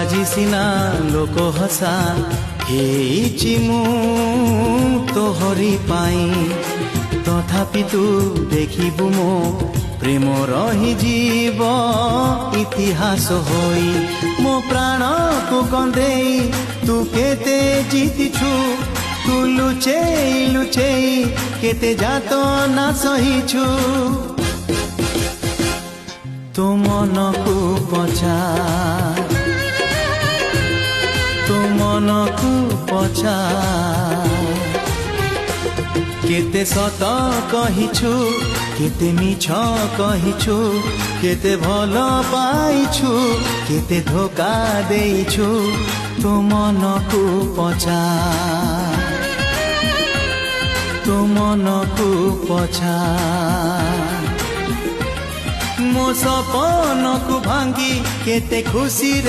আজি সিনা লোক হসা ହେଇଛି ମୁଁ ତୋହରି ପାଇଁ ତଥାପି ତୁ ଦେଖିବୁ ମୋ ପ୍ରେମ ରହିଯିବ ଇତିହାସ ହୋଇ ମୋ ପ୍ରାଣକୁ କନ୍ଦେଇ ତୁ କେତେ ଜିତିଛୁ ତୁ ଲୁଚେଇ ଲୁଚେଇ କେତେ ଯାତନା ସହିଛୁ ତୋ ମନକୁ ପଚାର ତୋ ମନକୁ ପଚାର କେତେ ସତ କହିଛୁ କେତେ ମିଛ କହିଛୁ କେତେ ଭଲ ପାଇଛୁ କେତେ ଧୋକା ଦେଇଛୁ ତୋ ମନକୁ ପଚାର ତୋ ମନକୁ ପଚାର ମୋ ସପନକୁ ଭାଙ୍ଗି କେତେ ଖୁସିରେ